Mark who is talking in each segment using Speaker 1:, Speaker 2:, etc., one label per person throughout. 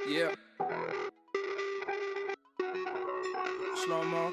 Speaker 1: Yeah. Slow mo.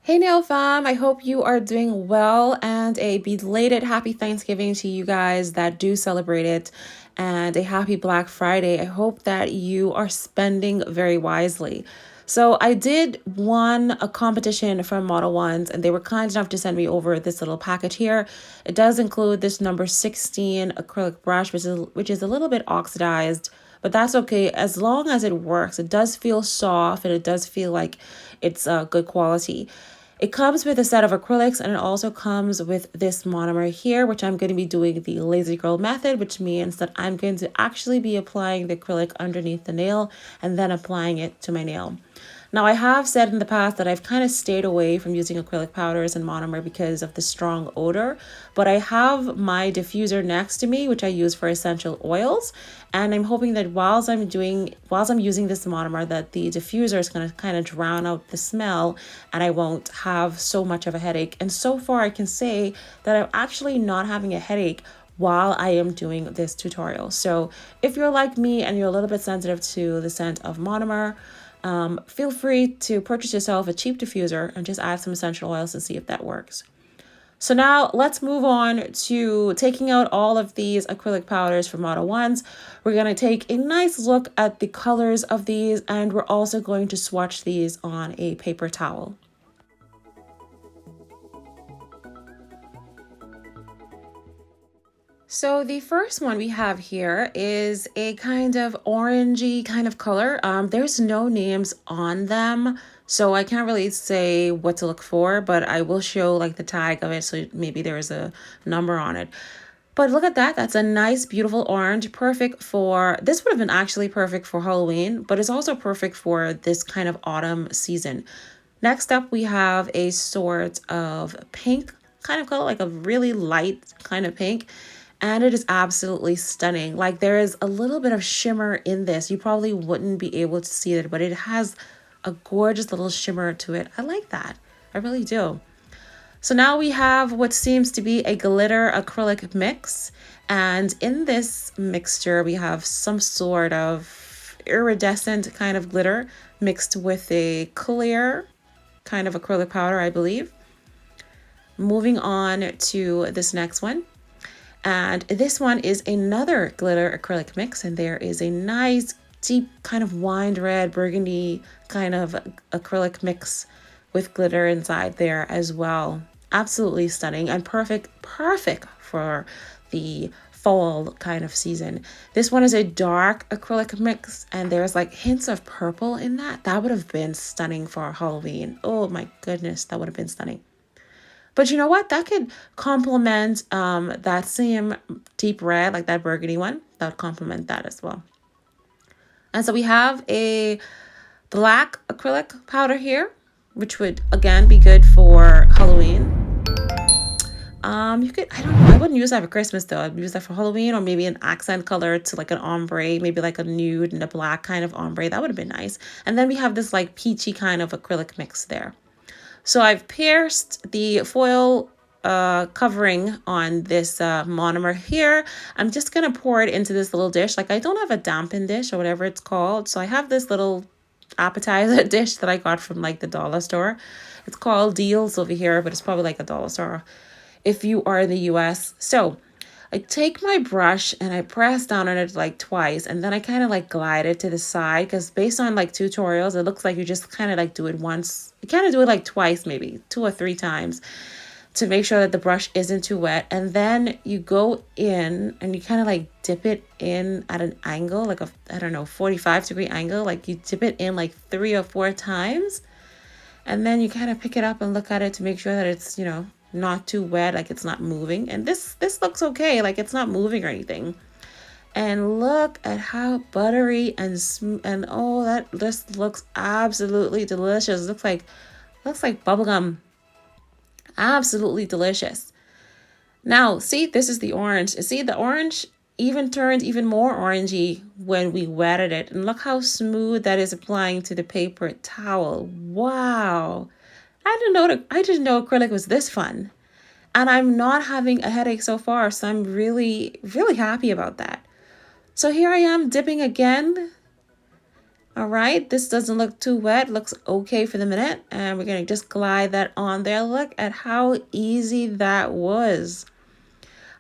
Speaker 2: Hey Nail Fam, I hope you are doing well and a belated happy Thanksgiving to you guys that do celebrate it and a happy Black Friday. I hope that you are spending very wisely. So I did won a competition from Modelones and they were kind enough to send me over this little package here. It does include this number 16 acrylic brush, which is a little bit oxidized, but that's okay as long as it works. It does feel soft and it does feel like it's good quality. It comes with a set of acrylics and it also comes with this monomer here, which I'm going to be doing the lazy girl method, which means that I'm going to actually be applying the acrylic underneath the nail and then applying it to my nail. Now, I have said in the past that I've kind of stayed away from using acrylic powders and monomer because of the strong odor, but I have my diffuser next to me, which I use for essential oils, and I'm hoping that whilst I'm using this monomer, that the diffuser is going to kind of drown out the smell and I won't have so much of a headache. And so far, I can say that I'm actually not having a headache while I am doing this tutorial. So if you're like me and you're a little bit sensitive to the scent of monomer, feel free to purchase yourself a cheap diffuser and just add some essential oils and see if that works. So now let's move on to taking out all of these acrylic powders from Modelones. We're going to take a nice look at the colors of these and we're also going to swatch these on a paper towel. So the first one we have here is a kind of orangey kind of color. There's no names on them, so I can't really say what to look for, but I will show like the tag of it, so maybe there's a number on it. But look at that. That's a nice, beautiful orange. Perfect for, this would have been actually perfect for Halloween, but it's also perfect for this kind of autumn season. Next up, we have a sort of pink kind of color, like a really light kind of pink. And it is absolutely stunning. Like there is a little bit of shimmer in this. You probably wouldn't be able to see it, but it has a gorgeous little shimmer to it. I like that. I really do. So now we have what seems to be a glitter acrylic mix. And in this mixture, we have some sort of iridescent kind of glitter mixed with a clear kind of acrylic powder, I believe. Moving on to this next one. And this one is another glitter acrylic mix. And there is a nice, deep kind of wine red, burgundy kind of acrylic mix with glitter inside there as well. Absolutely stunning and perfect for the fall kind of season. This one is a dark acrylic mix and there's like hints of purple in that. That would have been stunning for Halloween. Oh my goodness, that would have been stunning. But you know what? That could complement that same deep red, like that burgundy one. That would complement that as well. And so we have a black acrylic powder here, which would again be good for Halloween. You could, I don't know, I wouldn't use that for Christmas though. I'd use that for Halloween or maybe an accent color to like an ombre, maybe like a nude and a black kind of ombre. That would have been nice. And then we have this like peachy kind of acrylic mix there. So I've pierced the foil covering on this monomer here. I'm just going to pour it into this little dish. Like I don't have a dampen dish or whatever it's called. So I have this little appetizer dish that I got from like the dollar store. It's called Deals over here, but it's probably like a dollar store if you are in the US. So I take my brush and I press down on it like twice and then I kind of like glide it to the side because based on like tutorials, it looks like you just kind of like do it once. You kind of do it like twice, maybe 2 or 3 times to make sure that the brush isn't too wet. And then you go in and you kind of like dip it in at an angle, like a, I don't know, 45-degree angle. Like you dip it in like 3 or 4 times. And then you kind of pick it up and look at it to make sure that it's, you know, not too wet, like it's not moving. And this looks okay, like it's not moving or anything. And look at how buttery and oh, that this looks absolutely delicious. Looks like bubblegum. Absolutely delicious. Now, see, this is the orange. See, the orange even turned even more orangey when we wetted it. And look how smooth that is applying to the paper towel. Wow. I didn't know acrylic was this fun. and I'm not having a headache so far, so I'm really, really happy about that. So here I am dipping again. All right, this doesn't look too wet, looks okay for the minute, and we're gonna just glide that on there. Look at how easy that was.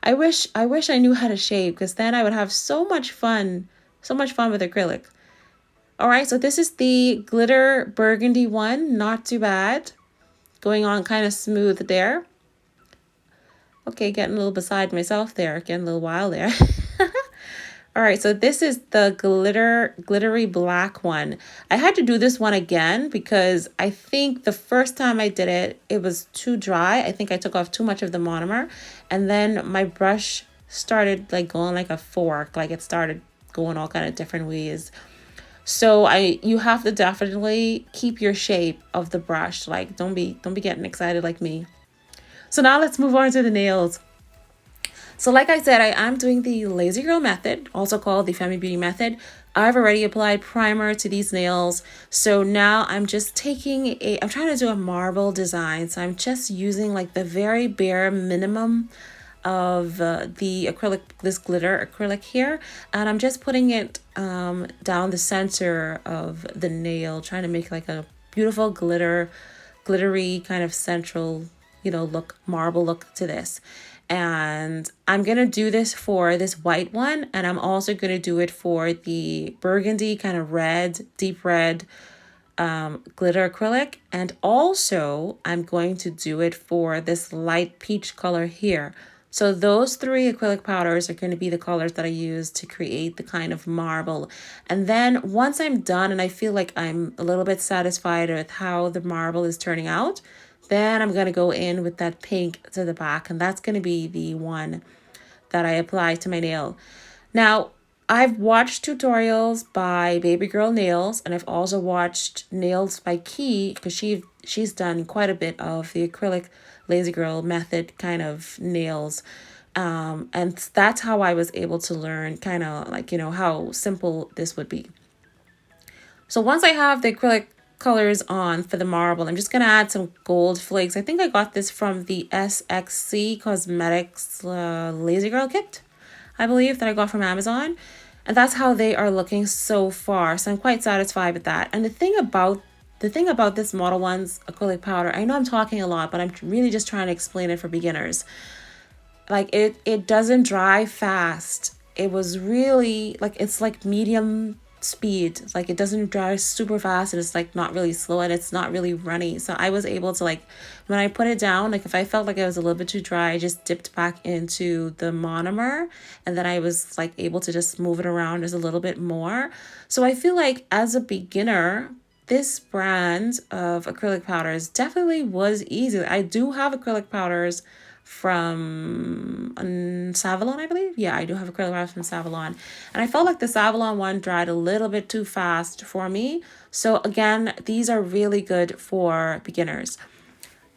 Speaker 2: I wish I knew how to shave, because then I would have so much fun with acrylic. All right, so this is the glitter burgundy one, not too bad. Going on kind of smooth there. Okay, getting a little beside myself there, getting a little wild there. All right, so this is the glittery black one. I had to do this one again because I think the first time I did it, it was too dry. I think I took off too much of the monomer, and then my brush started like going like a fork, like it started going all kind of different ways. So you have to definitely keep your shape of the brush. Like don't be getting excited like me. So now let's move on to the nails. So like I said, I am doing the Lazy Girl method, also called the Femi Beauty Method. I've already applied primer to these nails. So now I'm just I'm trying to do a marble design. So I'm just using like the very bare minimum of the acrylic, this glitter acrylic here. And I'm just putting it down the center of the nail, trying to make like a beautiful glittery kind of central, look, marble look to this. And I'm going to do this for this white one. And I'm also going to do it for the burgundy kind of red, deep red glitter acrylic. And also I'm going to do it for this light peach color here. So those three acrylic powders are going to be the colors that I use to create the kind of marble. And then once I'm done and I feel like I'm a little bit satisfied with how the marble is turning out, then I'm going to go in with that pink to the back, and that's going to be the one that I apply to my nail. Now, I've watched tutorials by Baby Girl Nails, and I've also watched NailsByKey because she's done quite a bit of the acrylic Lazy Girl method kind of nails. And that's how I was able to learn kind of like, how simple this would be. So once I have the acrylic colors on for the marble, I'm just going to add some gold flakes. I think I got this from the SXC Cosmetics Lazy Girl kit, I believe, that I got from Amazon. And that's how they are looking so far. So I'm quite satisfied with that. And the thing about this Modelones acrylic powder, I know I'm talking a lot, but I'm really just trying to explain it for beginners. Like it doesn't dry fast. It was really like, it's like medium speed. Like it doesn't dry super fast, and it's like not really slow, and it's not really runny. So I was able to, like, when I put it down, like if I felt like it was a little bit too dry, I just dipped back into the monomer, and then I was like able to just move it around just a little bit more. So I feel like as a beginner, this brand of acrylic powders definitely was easy. I do have acrylic powders from Savalon, I believe. Yeah, I do have acrylic powders from Savalon. And I felt like the Savalon one dried a little bit too fast for me. So again, these are really good for beginners.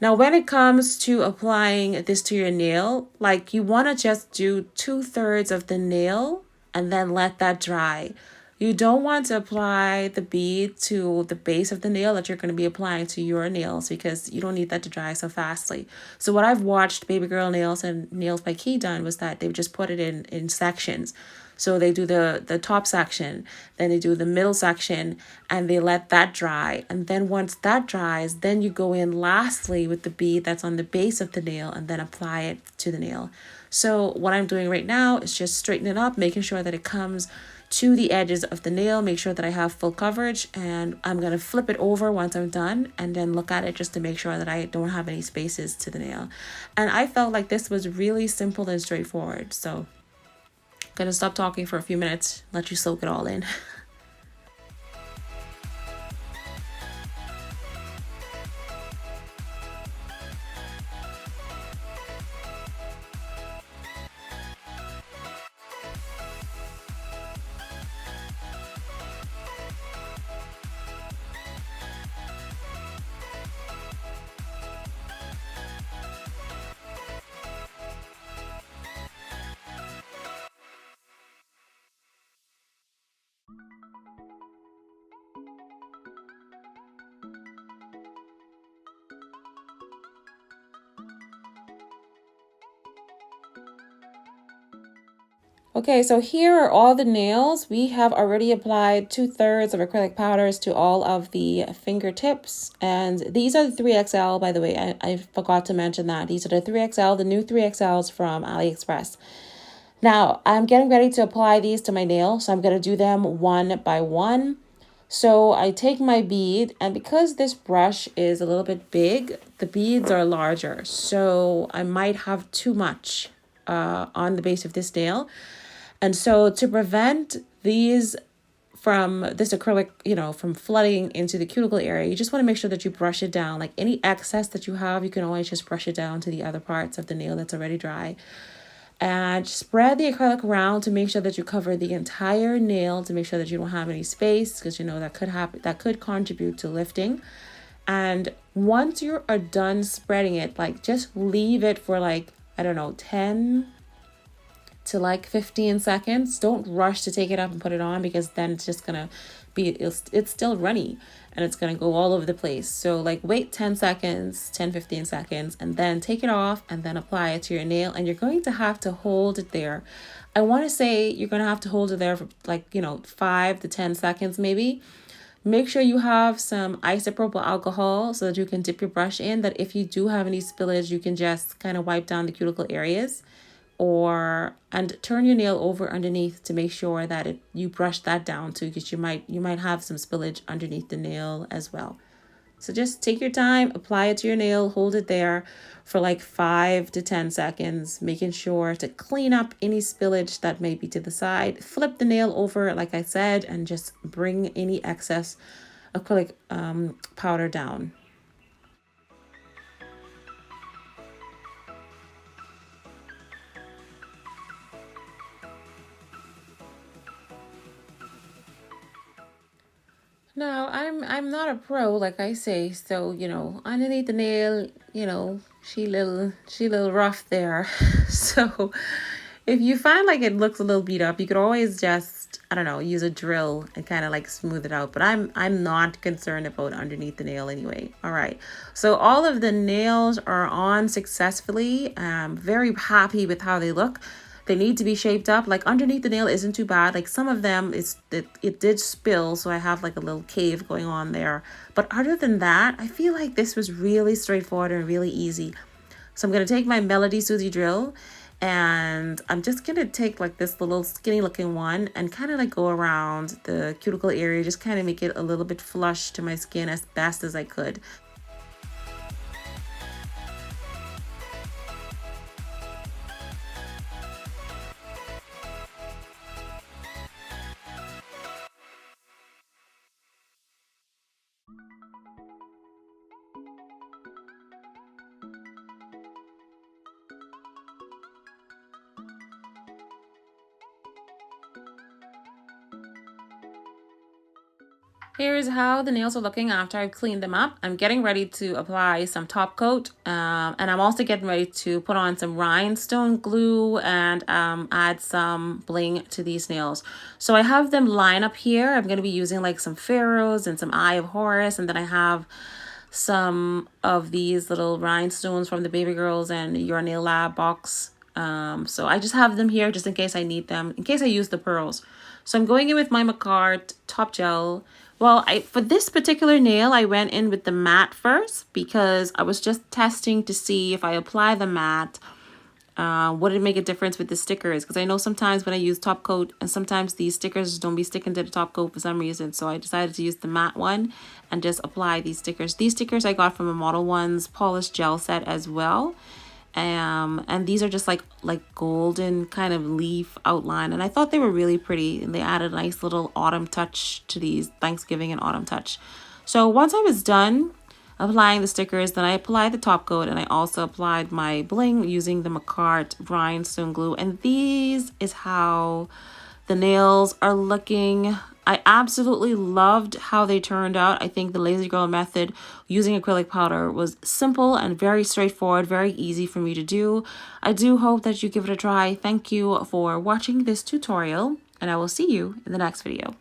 Speaker 2: Now, when it comes to applying this to your nail, like you want to just do 2/3 of the nail and then let that dry. You don't want to apply the bead to the base of the nail that you're going to be applying to your nails, because you don't need that to dry so fastly. So what I've watched Baby Girl Nails and NailsByKey done was that they've just put it in sections. So they do the top section, then they do the middle section, and they let that dry. And then once that dries, then you go in lastly with the bead that's on the base of the nail and then apply it to the nail. So what I'm doing right now is just straightening it up, making sure that it comes to the edges of the nail, make sure that I have full coverage, and I'm going to flip it over once I'm done and then look at it just to make sure that I don't have any spaces to the nail. And I felt like this was really simple and straightforward. So I'm going to stop talking for a few minutes, let you soak it all in. Okay, so here are all the nails. We have already applied 2/3 of acrylic powders to all of the fingertips. And these are the 3XL, by the way. I forgot to mention that. These are the 3XL, the new 3XLs from AliExpress. Now, I'm getting ready to apply these to my nail, so I'm going to do them one by one. So I take my bead, and because this brush is a little bit big, the beads are larger. So I might have too much on the base of this nail. And so to prevent these from this acrylic, from flooding into the cuticle area, you just want to make sure that you brush it down. Like any excess that you have, you can always just brush it down to the other parts of the nail that's already dry. And spread the acrylic around to make sure that you cover the entire nail, to make sure that you don't have any space, because that could happen, that could contribute to lifting. And once you are done spreading it, like just leave it for like, I don't know, 10 to like 15 seconds. Don't rush to take it up and put it on, because then it's just gonna be, it's still runny and it's gonna go all over the place. So like wait 10 seconds, 10-15 seconds, and then take it off and then apply it to your nail. And you're going to have to hold it there. I want to say you're going to have to hold it there for like 5 to 10 seconds maybe. Make sure you have some isopropyl alcohol so that you can dip your brush in, that if you do have any spillage, you can just kind of wipe down the cuticle areas. And turn your nail over underneath to make sure that you brush that down too, because you might have some spillage underneath the nail as well. So just take your time, apply it to your nail, hold it there for like 5 to 10 seconds, making sure to clean up any spillage that may be to the side. Flip the nail over, like I said, and just bring any excess acrylic powder down. Now, I'm not a pro, like I say, so underneath the nail, she little rough there. So if you find like it looks a little beat up, you could always just, I don't know, use a drill and kind of like smooth it out. But I'm not concerned about underneath the nail anyway. All right, so all of the nails are on successfully. I'm very happy with how they look. They need to be shaped up. Like underneath the nail isn't too bad. Like some of them, it did spill, so I have like a little cave going on there. But other than that, I feel like this was really straightforward and really easy. So I'm going to take my Melody Susie drill, and I'm just going to take like this little skinny looking one and kind of like go around the cuticle area, just kind of make it a little bit flush to my skin as best as I could. Here's how the nails are looking after I've cleaned them up. I'm getting ready to apply some top coat, and I'm also getting ready to put on some rhinestone glue and add some bling to these nails. So I have them line up here. I'm going to be using like some pharaohs and some Eye of Horus, and then I have some of these little rhinestones from the Baby Girls and Your Nail Lab box. So I just have them here just in case I need them, in case I use the pearls. So I'm going in with my Makartt top gel. Well, for this particular nail, I went in with the matte first because I was just testing to see if I apply the matte, would it make a difference with the stickers? Because I know sometimes when I use top coat, and sometimes these stickers don't be sticking to the top coat for some reason. So I decided to use the matte one and just apply these stickers. These stickers I got from a Modelones polished gel set as well. And these are just like golden kind of leaf outline, and I thought they were really pretty, and they added a nice little autumn touch to these, Thanksgiving and autumn touch. So once I was done applying the stickers, then I applied the top coat, and I also applied my bling using the Makartt rhinestone glue, and these is how the nails are looking. I absolutely loved how they turned out. I think the Lazy Girl method using acrylic powder was simple and very straightforward, very easy for me to do. I do hope that you give it a try. Thank you for watching this tutorial, and I will see you in the next video.